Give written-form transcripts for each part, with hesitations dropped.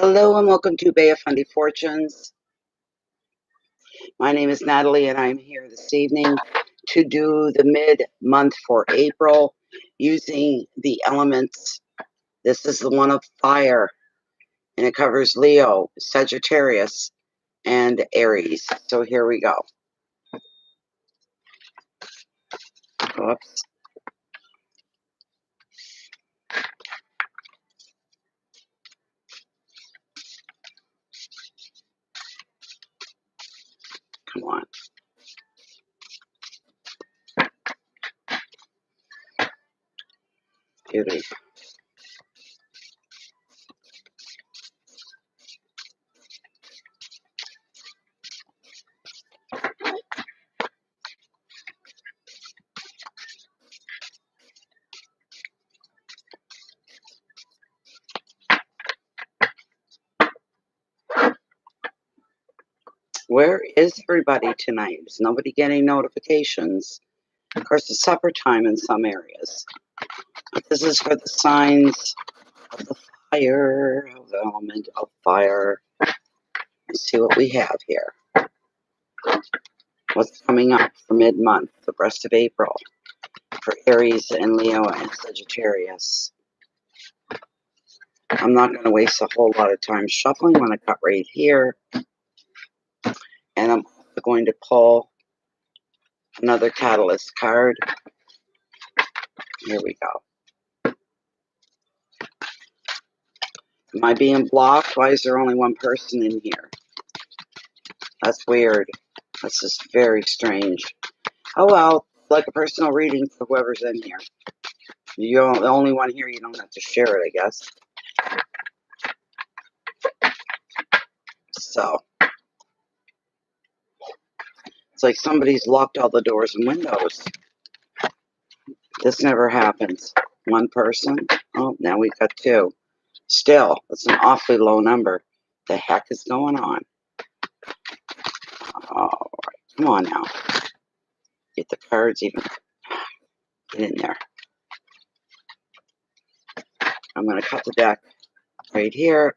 Hello and welcome to Bay of Fundy Fortunes. My name is Natalie and I'm here this evening to do the mid-month for April using the elements. This is the one of fire and it covers Leo, Sagittarius, and Aries. So here we go. Oops. Come on. Beauty. Where is everybody tonight? Is nobody getting notifications? Of course, it's supper time in some areas. But this is for the signs of the fire, of the element of fire. Let's see what we have here. What's coming up for mid-month, the rest of April, for Aries and Leo and Sagittarius. I'm not going to waste a whole lot of time shuffling. I'm going to cut right here. And I'm going to pull another catalyst card. Here we go. Am I being blocked? Why is there only one person in here? That's weird. This is very strange. Oh well, like a personal reading for whoever's in here. You're the only one here, you don't have to share it, I guess. So, it's like somebody's locked all the doors and windows. This never happens. One person. Oh, now we've got two. Still, it's an awfully low number. The heck is going on? All right, come on now. Get the cards even. Get in there. I'm going to cut the deck right here.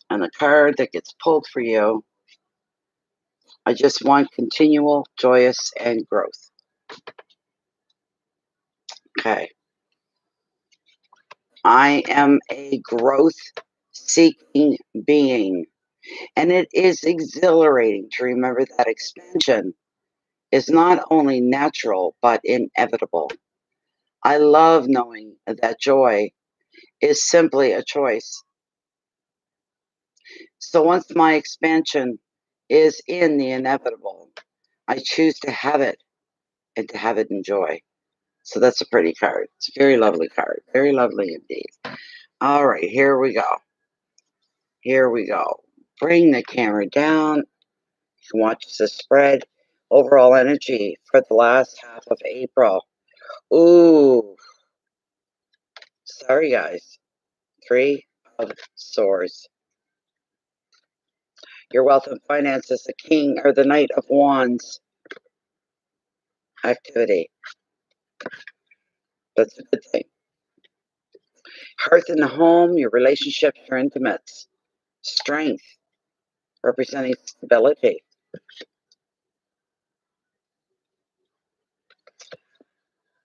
And the card that gets pulled for you, I just want continual, joyous, and growth. Okay. I am a growth-seeking being. And it is exhilarating to remember that expansion is not only natural, but inevitable. I love knowing that joy is simply a choice. So once my expansion is in the inevitable, I choose to have it and to have it in joy. So that's a pretty card. It's a very lovely card. Very lovely indeed. All right, here we go. Here we go. Bring the camera down. You can watch the spread. Overall energy for the last half of April. Ooh. Sorry, guys. 3 of Swords. Your wealth and finances, the King or the Knight of Wands. Activity. That's a good thing. Hearth in the home, your relationships, your intimates. Strength, representing stability.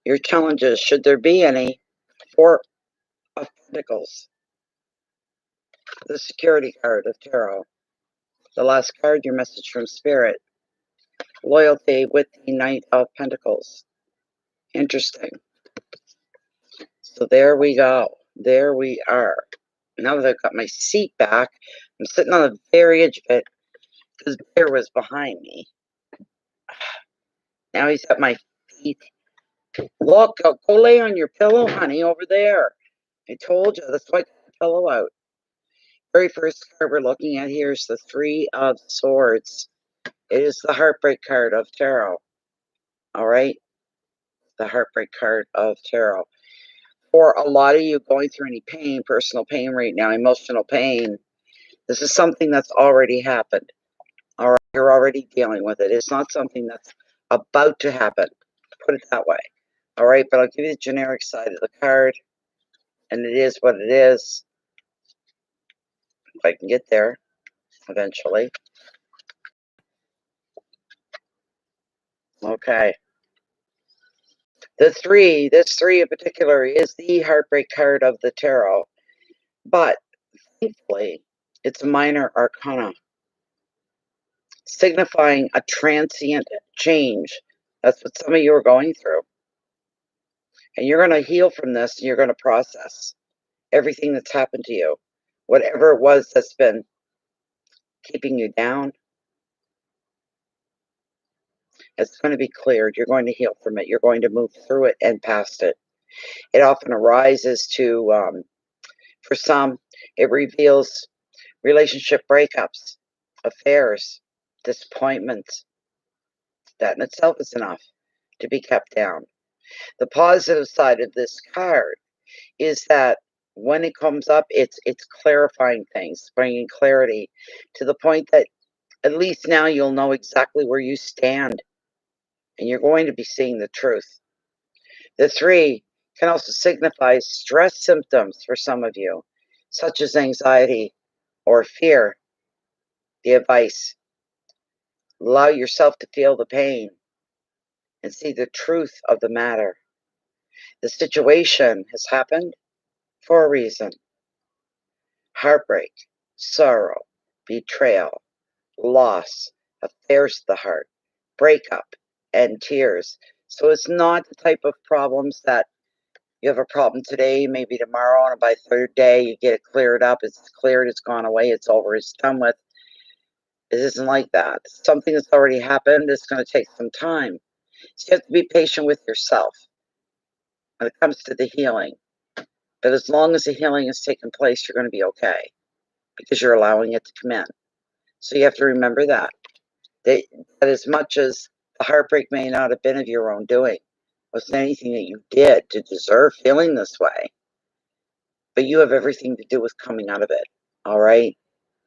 Your challenges, should there be any. 4 of Pentacles. The security card of Tarot. The last card, your message from Spirit. Loyalty with the Knight of Pentacles. Interesting. So there we go. There we are. Now that I've got my seat back, I'm sitting on the very edge of it because Bear was behind me. Now he's at my feet. Look, go lay on your pillow, honey, over there. I told you, that's why I got the pillow out. Very first card we're looking at here is the 3 of Swords. It is the heartbreak card of Tarot. All right? The heartbreak card of Tarot. For a lot of you going through any pain, personal pain right now, emotional pain, this is something that's already happened. All right? You're already dealing with it. It's not something that's about to happen. Put it that way. All right? But I'll give you the generic side of the card. And it is what it is. I can get there eventually. Okay. This three in particular is the heartbreak card of the tarot, but thankfully it's a minor arcana, signifying a transient change. That's what some of you are going through. And you're going to heal from this, and you're going to process everything that's happened to you, whatever it was that's been keeping you down. It's going to be cleared. You're going to heal from it. You're going to move through it and past it. It often arises to, for some, it reveals relationship breakups, affairs, disappointments. That in itself is enough to be kept down. The positive side of this card is that when it comes up, it's clarifying things, bringing clarity to the point that at least now you'll know exactly where you stand, and you're going to be seeing the truth. The three can also signify stress symptoms for some of you, such as anxiety or fear. The advice: allow yourself to feel the pain and see the truth of the matter. The situation has happened for a reason. Heartbreak, sorrow, betrayal, loss, affairs of the heart, breakup, and tears. So it's not the type of problems that you have a problem today, maybe tomorrow, and by the third day you get it cleared up. It's cleared, it's gone away, it's over, it's done with. It isn't like that. Something that's already happened, it's going to take some time. So you have to be patient with yourself when it comes to the healing. But as long as the healing is taking place, you're going to be okay because you're allowing it to come in. So you have to remember that as much as the heartbreak may not have been of your own doing, wasn't anything that you did to deserve feeling this way, but you have everything to do with coming out of it. All right,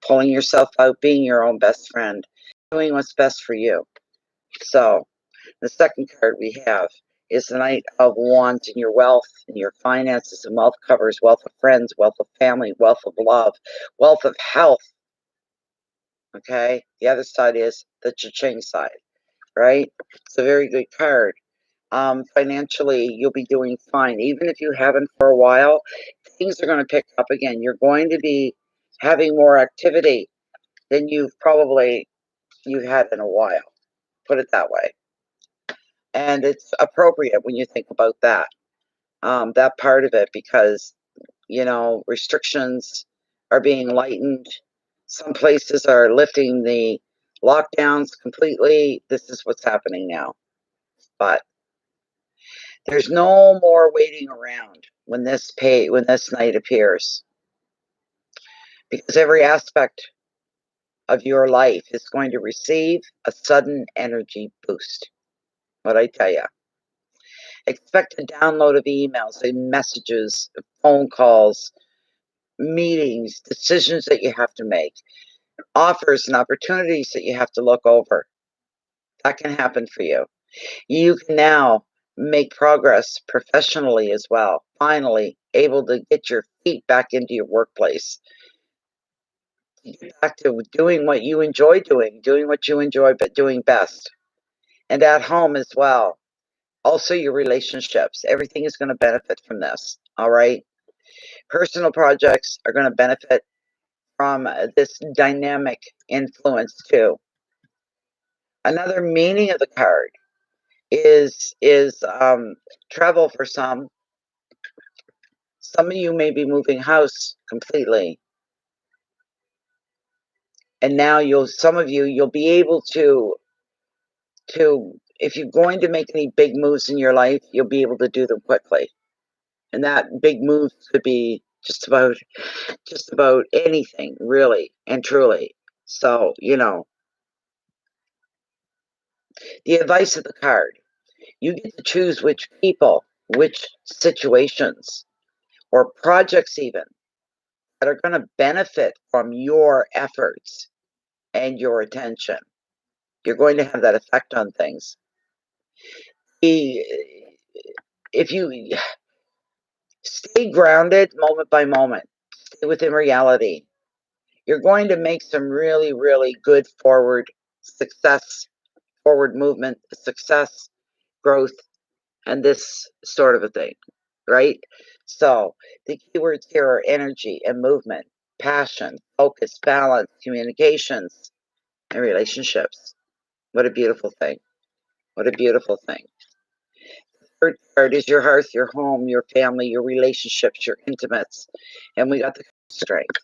pulling yourself out, being your own best friend, doing what's best for you. So the second card we have is the Knight of Wands, and your wealth and your finances, and wealth covers wealth of friends, wealth of family, wealth of love, wealth of health. Okay, the other side is the cha-ching side, right? It's a very good card. Financially, you'll be doing fine. Even if you haven't for a while, things are going to pick up again. You're going to be having more activity than you've had in a while. Put it that way. And it's appropriate when you think about that, that part of it, because, restrictions are being lightened. Some places are lifting the lockdowns completely. This is what's happening now. But there's no more waiting around when this night appears, because every aspect of your life is going to receive a sudden energy boost. What I tell you. Expect a download of emails and messages, phone calls, meetings, decisions that you have to make, offers and opportunities that you have to look over. That can happen for you. You can now make progress professionally as well. Finally, able to get your feet back into your workplace. Get back to doing what you enjoy doing what you enjoy but doing best. And at home as well. Also your relationships. Everything is going to benefit from this. All right. Personal projects are going to benefit from this dynamic influence too. Another meaning of the card is travel for some. Some of you may be moving house completely. And now some of you, you'll be able to, if you're going to make any big moves in your life, you'll be able to do them quickly. And that big move could be just about anything, really and truly. So, the advice of the card: you get to choose which people, which situations, or projects even, that are going to benefit from your efforts and your attention. You're going to have that effect on things. If you stay grounded moment by moment, stay within reality, You're going to make some really, really good forward movement, success, growth, and this sort of a thing, right? So the keywords here are energy and movement, passion, focus, balance, communications, and relationships. What a beautiful thing. What a beautiful thing. Third card is your hearth, your home, your family, your relationships, your intimates. And we got the strength.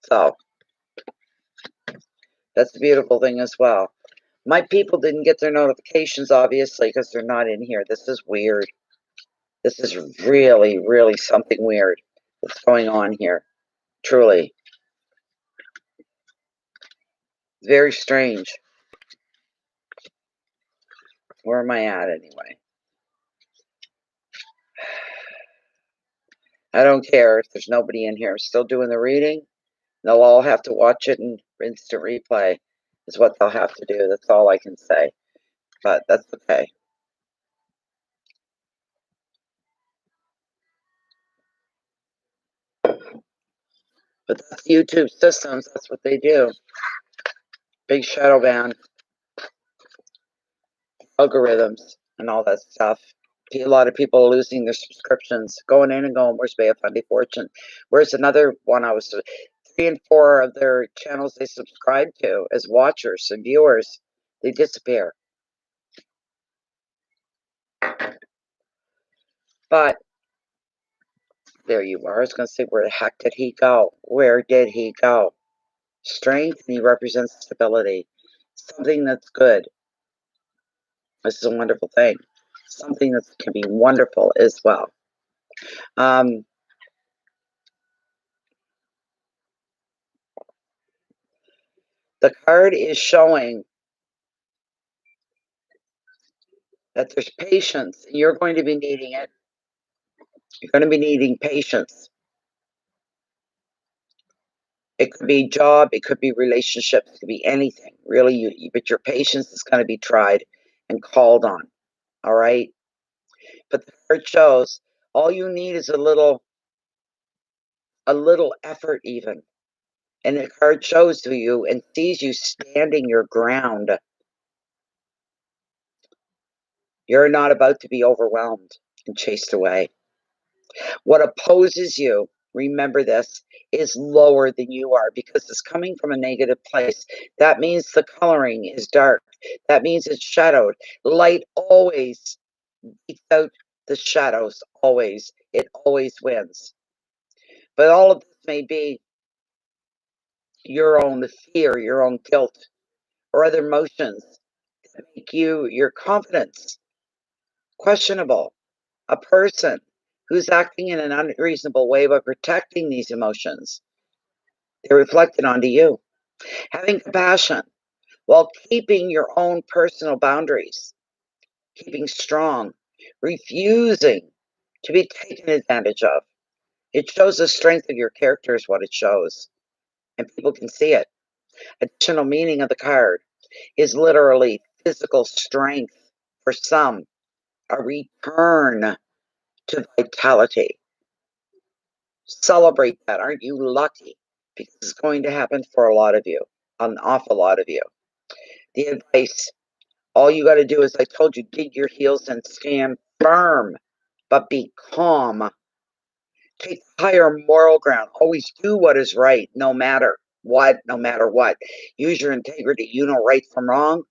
So that's a beautiful thing as well. My people didn't get their notifications, obviously, because they're not in here. This is weird. This is really, really something weird that's going on here. Truly. Very strange. Where am I at anyway? I don't care if there's nobody in here. I'm still doing the reading. They'll all have to watch it in instant replay is what they'll have to do. That's all I can say. But that's okay. But that's YouTube systems. That's what they do. Big shadow ban, algorithms, and all that stuff. A lot of people are losing their subscriptions, going in and going, where's Bay of Fundy Fortune? Where's another one I was 3 and 4 of their channels they subscribe to as watchers and viewers, they disappear. But there you are. I was going to say, where the heck did he go? Where did he go? Strength, and he represents stability. Something that's good. This is a wonderful thing. Something that can be wonderful as well. The card is showing that there's patience, and you're going to be needing it. You're going to be needing patience. It could be job, it could be relationships, it could be anything, really. But your patience is going to be tried and called on, all right? But the card shows all you need is a little effort even. And the card shows to you and sees you standing your ground. You're not about to be overwhelmed and chased away. What opposes you, remember this, is lower than you are because it's coming from a negative place. That means the coloring is dark. That means it's shadowed. Light always beats out the shadows, always. It always wins. But all of this may be your own fear, your own guilt, or other emotions that make your confidence questionable. A person who's acting in an unreasonable way by protecting these emotions, they're reflected onto you. Having compassion while keeping your own personal boundaries, keeping strong, refusing to be taken advantage of. It shows the strength of your character is what it shows, and people can see it. Additional meaning of the card is literally physical strength for some, a return to vitality. Celebrate that. Aren't you lucky? Because it's going to happen for a lot of you, an awful lot of you. The advice, all you got to do is, I told you, dig your heels and stand firm, but be calm. Take higher moral ground. Always do what is right, no matter what, no matter what. Use your integrity. You know right from wrong.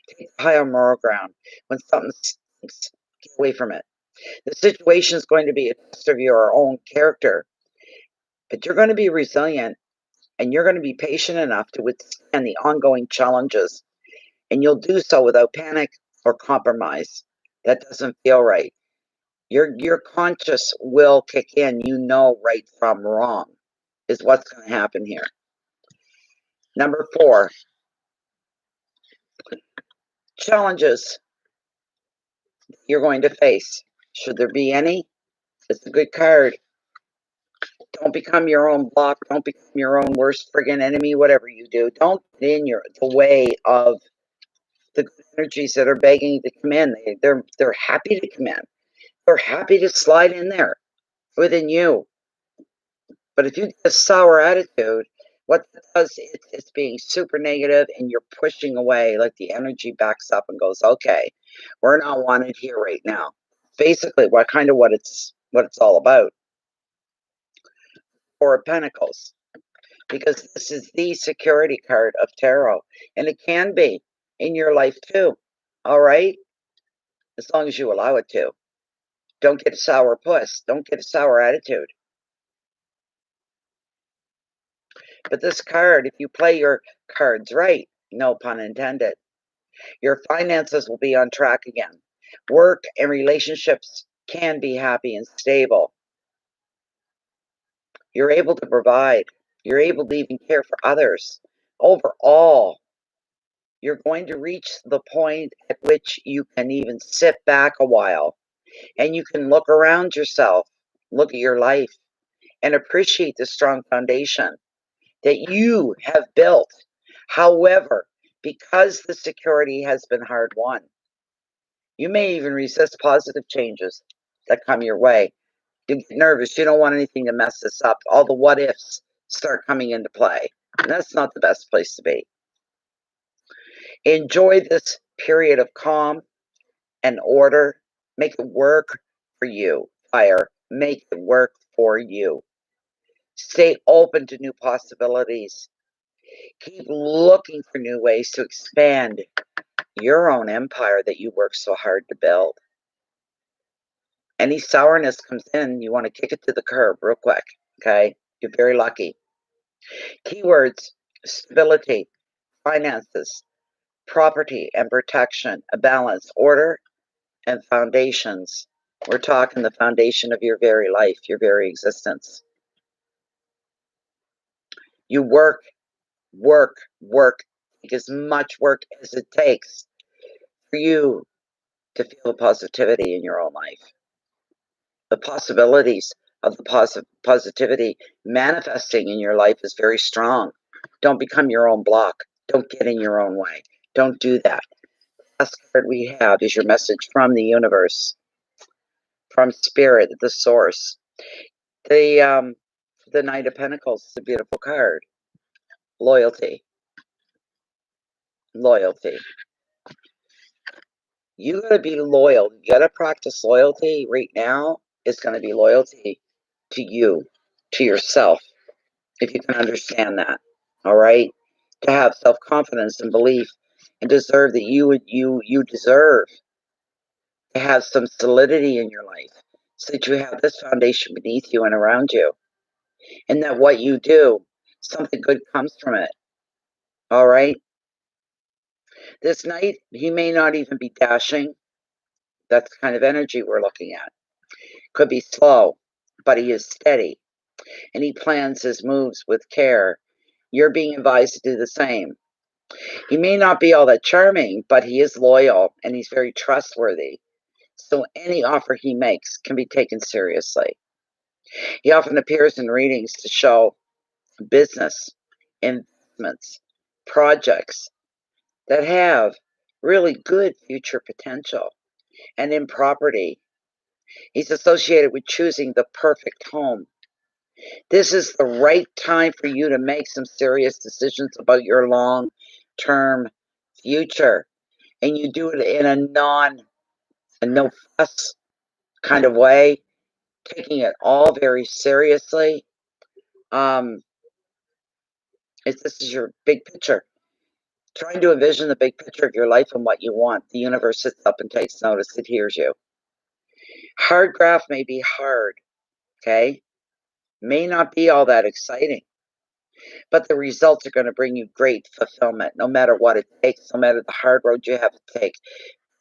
Take higher moral ground. When something stinks, get away from it. The situation is going to be a test of your own character, but you're going to be resilient and you're going to be patient enough to withstand the ongoing challenges. And you'll do so without panic or compromise. That doesn't feel right. Your conscious will kick in. You know right from wrong is what's going to happen here. Number 4, challenges you're going to face. Should there be any? It's a good card. Don't become your own block. Don't become your own worst friggin' enemy, whatever you do. Don't get in the way of the energies that are begging to come in. They're happy to come in. They're happy to slide in there within you. But if you get a sour attitude, what that does is it's being super negative and you're pushing away, like the energy backs up and goes, okay, we're not wanted here right now. Basically, what it's all about. Four of Pentacles, because this is the security card of tarot, and it can be in your life too. All right, as long as you allow it to. Don't get a sour puss. Don't get a sour attitude. But this card, if you play your cards right, no pun intended, your finances will be on track again. Work and relationships can be happy and stable. You're able to provide. You're able to even care for others. Overall, you're going to reach the point at which you can even sit back a while and you can look around yourself, look at your life, and appreciate the strong foundation that you have built. However, because the security has been hard won, you may even resist positive changes that come your way. You get nervous. You don't want anything to mess this up. All the what ifs start coming into play. And that's not the best place to be. Enjoy this period of calm and order. Make it work for you. Fire. Make it work for you. Stay open to new possibilities. Keep looking for new ways to expand your own empire that you work so hard to build. Any sourness comes in, you want to kick it to the curb real quick, okay? You're very lucky. Keywords: stability, finances, property and protection, a balance, order, and foundations. We're talking the foundation of your very life, your very existence. You work, work, work. Take as much work as it takes for you to feel the positivity in your own life. The possibilities of the positivity manifesting in your life is very strong. Don't become your own block. Don't get in your own way. Don't do that. The last card we have is your message from the universe, from spirit, the source. The Knight of Pentacles is a beautiful card. Loyalty. Loyalty. You gotta be loyal. You gotta practice loyalty right now. It's gonna be loyalty to you, to yourself, if you can understand that. All right? To have self-confidence and belief and deserve that you deserve to have some solidity in your life so that you have this foundation beneath you and around you. And that what you do, something good comes from it. All right? This Knight, he may not even be dashing. That's the kind of energy we're looking at. Could be slow, but he is steady. And he plans his moves with care. You're being advised to do the same. He may not be all that charming, but he is loyal and he's very trustworthy. So any offer he makes can be taken seriously. He often appears in readings to show business, investments, projects that have really good future potential. And in property, he's associated with choosing the perfect home. This is the right time for you to make some serious decisions about your long-term future. And you do it in a no fuss kind of way, taking it all very seriously. This is your big picture. Trying to envision the big picture of your life and what you want. The universe sits up and takes notice. It hears you. Hard graph may be hard, okay? May not be all that exciting, but the results are going to bring you great fulfillment, no matter what it takes, no matter the hard road you have to take.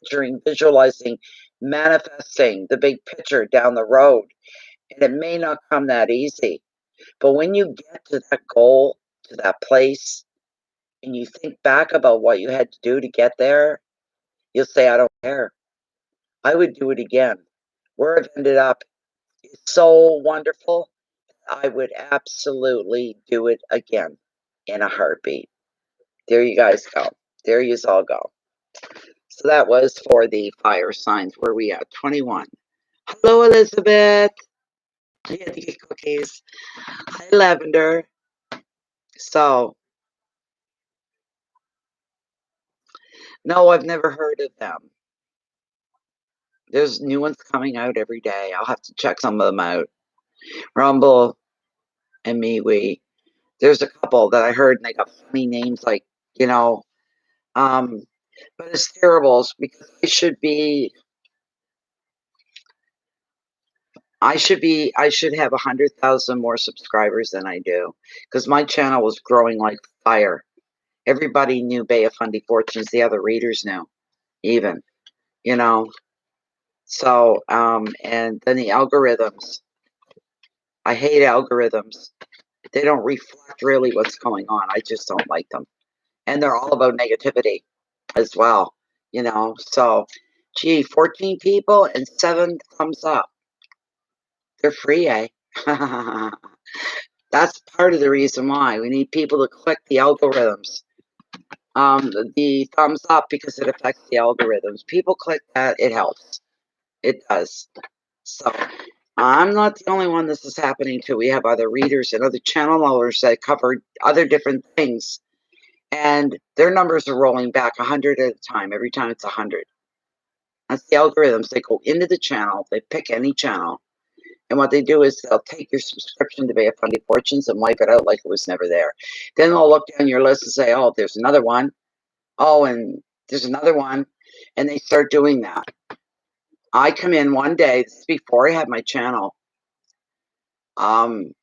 During visualizing, manifesting the big picture down the road. And it may not come that easy, but when you get to that goal, to that place, and you think back about what you had to do to get there, you'll say, I don't care. I would do it again. Where I've ended up is so wonderful. I would absolutely do it again in a heartbeat. There you guys go. There you all go. So that was for the fire signs. Where are we at? 21. Hello, Elizabeth. I had to get cookies. Hi, Lavender. So, no, I've never heard of them. There's new ones coming out every day. I'll have to check some of them out. Rumble and MeWe. There's a couple that I heard and they got funny names like, you know, but it's terrible because I should have 100,000 more subscribers than I do because my channel was growing like fire. Everybody knew Bay of Fundy Fortunes. The other readers knew, even, you know. So, and then the algorithms. I hate algorithms. They don't reflect really what's going on. I just don't like them. And they're all about negativity as well, you know. So, gee, 14 people and 7 thumbs up. They're free, eh? That's part of the reason why we need people to click the algorithms. The thumbs up because it affects the algorithms. People click that, it helps. It does. So I'm not the only one this is happening to. We have other readers and other channel owners that cover other different things. And their numbers are rolling back 100 at a time. Every time it's 100. That's the algorithms. They go into the channel. They pick any channel. And what they do is they'll take your subscription to Bay of Fundy Fortunes and wipe it out like it was never there. Then they'll look down your list and say, oh, there's another one. Oh, and there's another one. And they start doing that. I come in one day, this is before I had my channel. One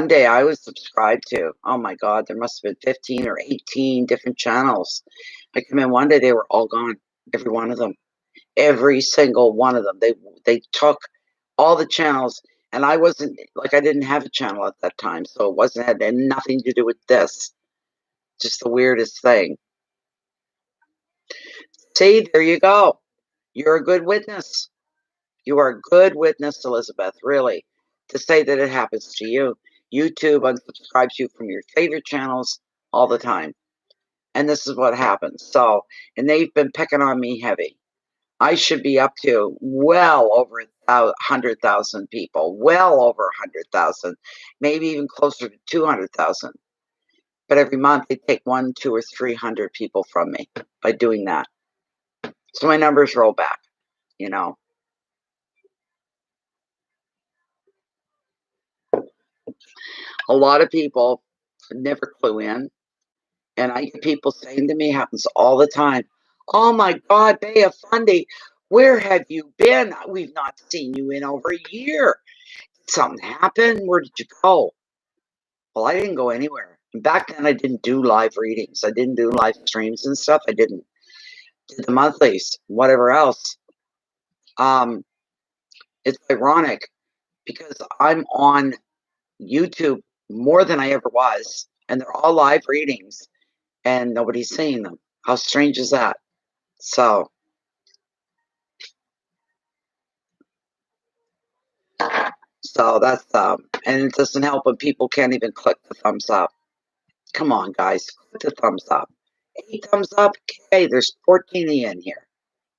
day I was subscribed to, oh my God, there must have been 15 or 18 different channels. I come in one day, they were all gone. Every one of them. Every single one of them. They took all the channels, and I wasn't, like, I didn't have a channel at that time, so it wasn't, had nothing to do with this. Just the weirdest thing. See, there you go. You're a good witness. You are a good witness, Elizabeth, really, to say that it happens to you. YouTube unsubscribes you from your favorite channels all the time. And this is what happens. So, and they've been picking on me heavy. I should be up to well over 100,000 people, well over 100,000, maybe even closer to 200,000. But every month they take 100, 200, or 300 people from me by doing that. So my numbers roll back, you know. A lot of people never clue in. And I get people saying to me, it happens all the time, oh my God, Bay of Fundy, where have you been? We've not seen you in over a year. Did something happen? Where did you go? Well, I didn't go anywhere. And back then, I didn't do live readings. I didn't do live streams and stuff. I didn't do the monthlies, whatever else. It's ironic because I'm on YouTube more than I ever was, and they're all live readings, and nobody's seeing them. How strange is that? So that's and it doesn't help when people can't even click the thumbs up. Come on, guys, click the thumbs up. 8 thumbs up. Okay, there's 14 in here.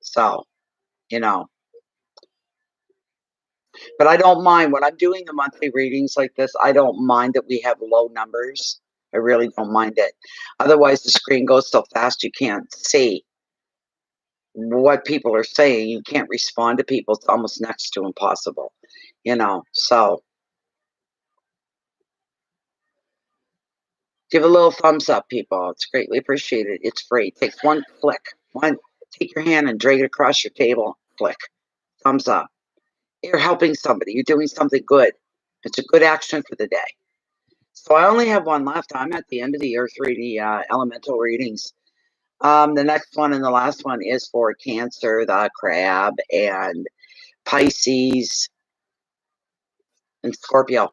So, you know. But I don't mind when I'm doing the monthly readings like this. I don't mind that we have low numbers. I really don't mind it. Otherwise, the screen goes so fast you can't see what people are saying. You can't respond to people. It's almost next to impossible, you know. So give a little thumbs up, people. It's greatly appreciated. It's free. It takes one click. Take your hand and drag it across your table. Click. Thumbs up. You're helping somebody. You're doing something good. It's a good action for the day. So I only have one left. I'm at the end of the Earth reading, elemental readings. The next one and the last one is for Cancer, the Crab, and Pisces, and Scorpio.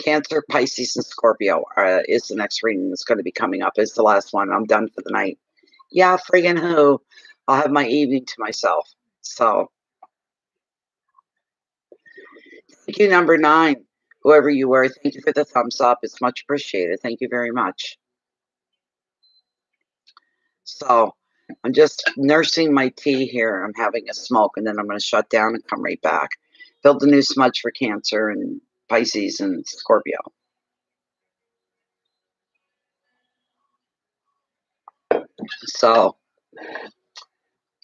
Cancer, Pisces, and Scorpio is the next reading that's going to be coming up. It's the last one. I'm done for the night. Yeah, friggin' who? I'll have my evening to myself. So, thank you, number 9. Whoever you were, thank you for the thumbs up. It's much appreciated. Thank you very much. So, I'm just nursing my tea here. I'm having a smoke, and then I'm going to shut down and come right back. Build a new smudge for Cancer and Pisces and Scorpio. So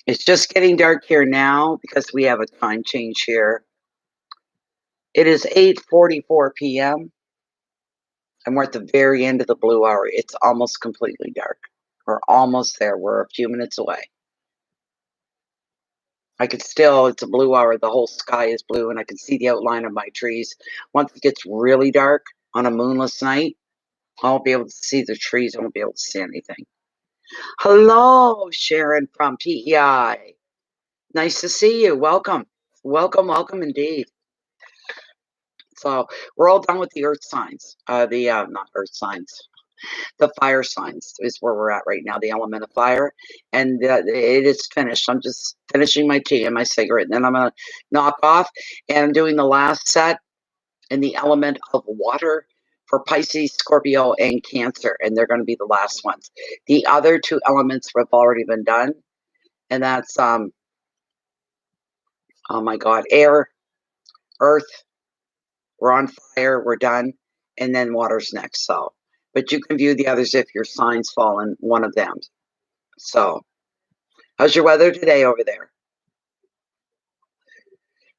it's just getting dark here now because we have a time change here. It is 8:44 p.m. and we're at the very end of the blue hour. It's almost completely dark. We're almost there. We're a few minutes away. I could still, it's a blue hour. The whole sky is blue and I can see the outline of my trees. Once it gets really dark on a moonless night, I won't be able to see the trees. I won't be able to see anything. Hello, Sharon from PEI. Nice to see you. Welcome. Welcome, welcome indeed. So we're all done with the earth signs. Not earth signs. The fire signs is where we're at right now, the element of fire. And it is finished. I'm just finishing my tea and my cigarette. And then I'm going to knock off. And I'm doing the last set in the element of water for Pisces, Scorpio, and Cancer. And they're going to be the last ones. The other two elements have already been done. And that's, oh my God, air, earth. We're on fire. We're done. And then water's next. So, but you can view the others if your signs fall in one of them. So, how's your weather today over there?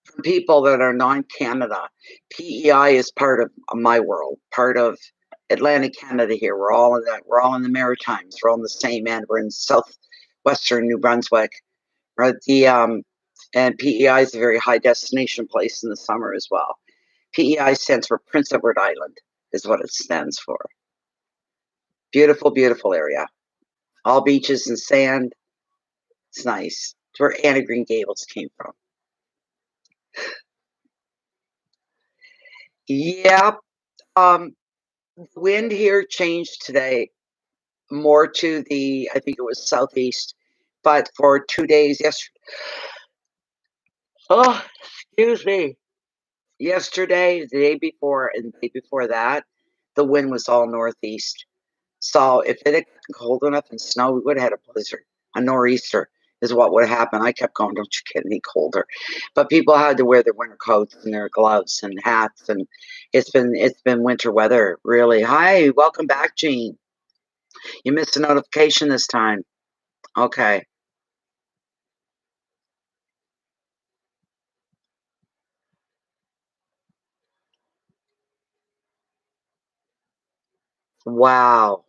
For people that are non-Canada, PEI is part of my world, part of Atlantic Canada here. We're all in that. We're all in the Maritimes. We're all in the same end. We're in southwestern New Brunswick. Right? And PEI is a very high destination place in the summer as well. PEI stands for Prince Edward Island, is what it stands for. Beautiful, beautiful area. All beaches and sand. It's nice. It's where Anna Green Gables came from. Yeah. Wind here changed today more to the, I think it was southeast, but for 2 days yesterday. Oh, excuse me. Yesterday, the day before, and the day before that, the wind was all northeast. So if it had gotten cold enough and snow, we would have had a blizzard. A nor'easter is what would happen. I kept going, don't you get any colder? But people had to wear their winter coats and their gloves and hats, and it's been winter weather, really. Hi, welcome back, Jean. You missed a notification this time. Okay. Wow.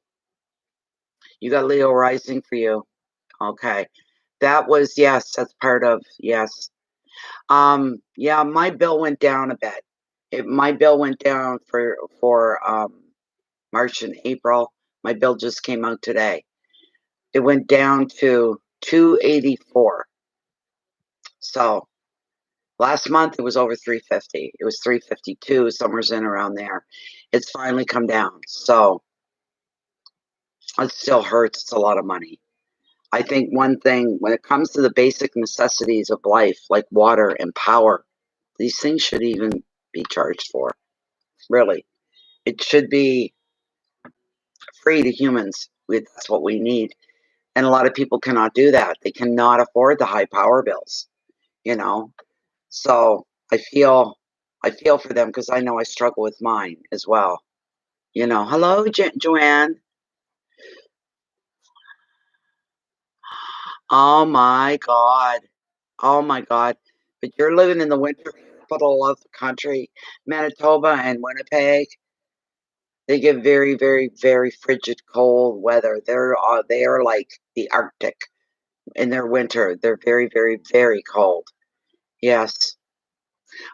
You got Leo rising for you. Okay. That was, yes, that's part of, yes. Yeah, my bill went down a bit. My bill went down for March and April. My bill just came out today. It went down to 284. So last month it was over 350. It was 352, somewhere's in around there. It's finally come down. So it still hurts. It's a lot of money. I think one thing, when it comes to the basic necessities of life, like water and power, these things should even be charged for. Really. It should be free to humans. That's what we need. And a lot of people cannot do that. They cannot afford the high power bills, you know. So I feel for them because I know I struggle with mine as well. You know, hello, Joanne. Oh my God. Oh my God. But you're living in the winter capital of the country, Manitoba and Winnipeg. They get very, very, very frigid cold weather. They are like the Arctic in their winter. They're very, very, very cold. Yes.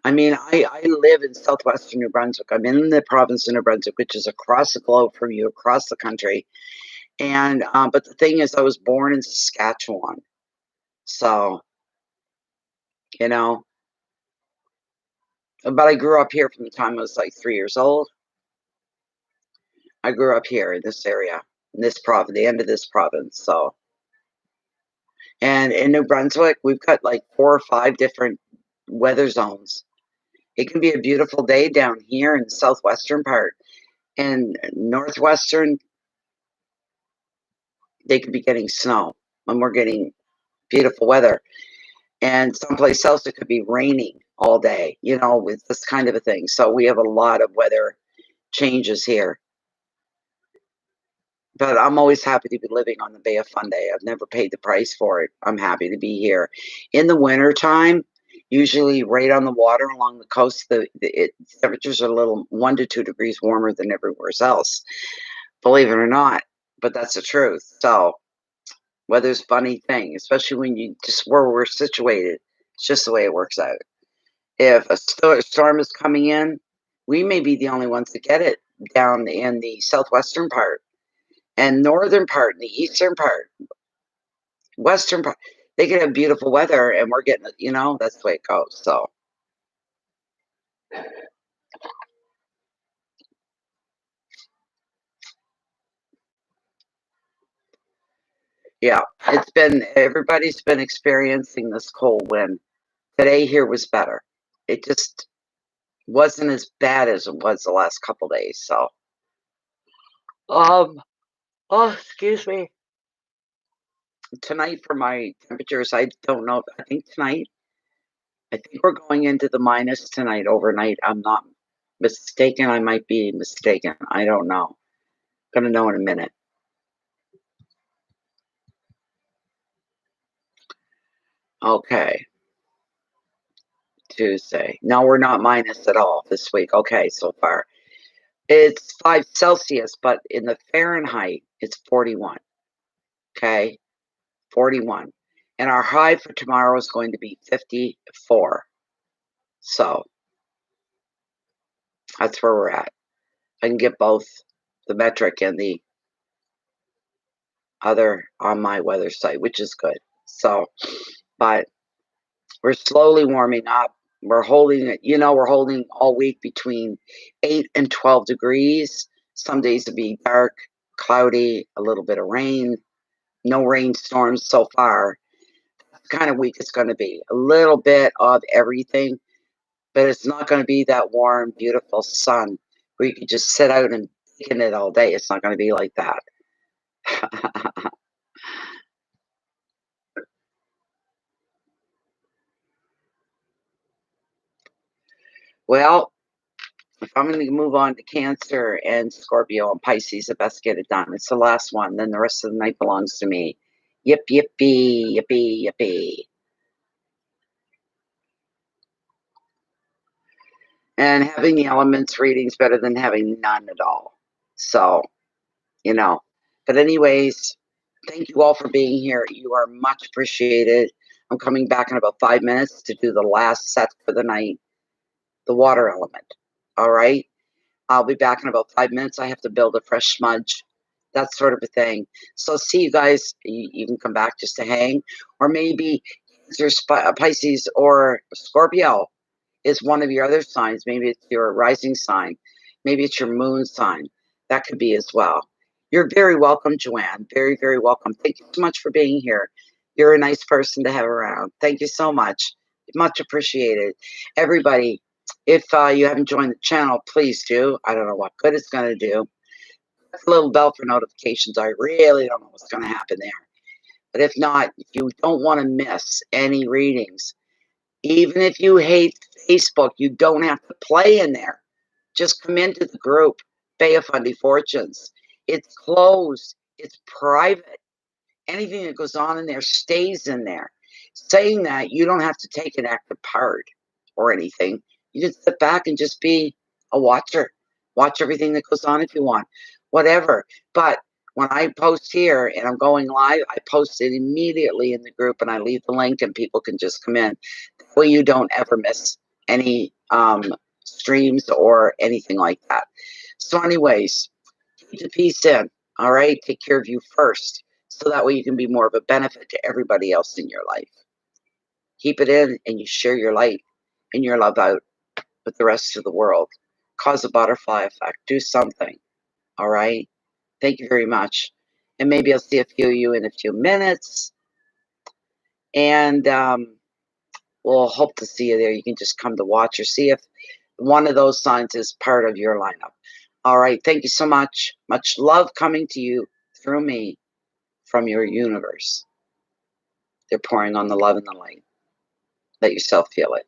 I mean, I live in southwestern New Brunswick. I'm in the province of New Brunswick, which is across the globe from you, across the country. And but the thing is, I was born in Saskatchewan, so you know. But I grew up here from the time I was like 3 years old. I grew up here in this area, in this province, the end of this province. So, and in New Brunswick, we've got like 4 or 5 different weather zones. It can be a beautiful day down here in the southwestern part, and northwestern, they could be getting snow when we're getting beautiful weather. And someplace else, it could be raining all day, you know, with this kind of a thing. So we have a lot of weather changes here. But I'm always happy to be living on the Bay of Fundy. I've never paid the price for it. I'm happy to be here. In the wintertime, usually right on the water along the coast, temperatures are a little 1 to 2 degrees warmer than everywhere else, believe it or not. But that's the truth. So weather's a funny thing, especially when you just where we're situated. It's just the way it works out. If a storm is coming in, we may be the only ones that get it down in the southwestern part and northern part and the eastern part, western part. They could have beautiful weather and we're getting it, you know, that's the way it goes. So yeah, everybody's been experiencing this cold wind. Today here was better. It just wasn't as bad as it was the last couple days. So um oh, excuse me. Tonight for my temperatures, I don't know. I think we're going into the minus tonight overnight. I'm not mistaken. I might be mistaken. I don't know. Gonna know in a minute. Okay. Tuesday. No, we're not minus at all this week. Okay, so far. It's 5 Celsius, but in the Fahrenheit, it's 41. Okay, 41. And our high for tomorrow is going to be 54. So that's where we're at. I can get both the metric and the other on my weather site, which is good. So, but we're slowly warming up. We're holding it, you know, we're holding all week between 8 and 12 degrees. Some days it'll be dark, cloudy, a little bit of rain. No rainstorms so far. The kind of week it's going to be. A little bit of everything, but it's not going to be that warm, beautiful sun where you can just sit out and take in it all day. It's not going to be like that. Well, if I'm going to move on to Cancer and Scorpio and Pisces, I best get it done. It's the last one. Then the rest of the night belongs to me. Yip, yippee, yippee, yippee. And having the elements readings better than having none at all. So, you know. But anyways, thank you all for being here. You are much appreciated. I'm coming back in about 5 minutes to do the last set for the night, the water element. All right? I'll be back in about 5 minutes. I have to build a fresh smudge, that sort of a thing. So see you guys. You can come back just to hang, or maybe there's Pisces or Scorpio is one of your other signs. Maybe it's your rising sign. Maybe it's your moon sign. That could be as well. You're very welcome, Joanne. Very, very welcome. Thank you so much for being here. You're a nice person to have around. Thank you so much. Much appreciated. Everybody, if you haven't joined the channel, please do. I don't know what good it's going to do. That's a little bell for notifications. I really don't know what's going to happen there. But if not, if you don't want to miss any readings, even if you hate Facebook, you don't have to play in there. Just come into the group, Bay of Fundy Fortunes. It's closed. It's private. Anything that goes on in there stays in there. Saying that, you don't have to take an active part or anything. You just sit back and just be a watcher. Watch everything that goes on if you want. Whatever. But when I post here and I'm going live, I post it immediately in the group and I leave the link and people can just come in. That way you don't ever miss any streams or anything like that. So anyways, keep the peace in. All right. Take care of you first. So that way you can be more of a benefit to everybody else in your life. Keep it in and you share your light and your love out with the rest of the world. Cause a butterfly effect. Do something. All right. Thank you very much. And maybe I'll see a few of you in a few minutes. And we'll hope to see you there. You can just come to watch or see if one of those signs is part of your lineup. All right. Thank you so much. Much love coming to you through me from your universe. They're pouring on the love and the light. Let yourself feel it.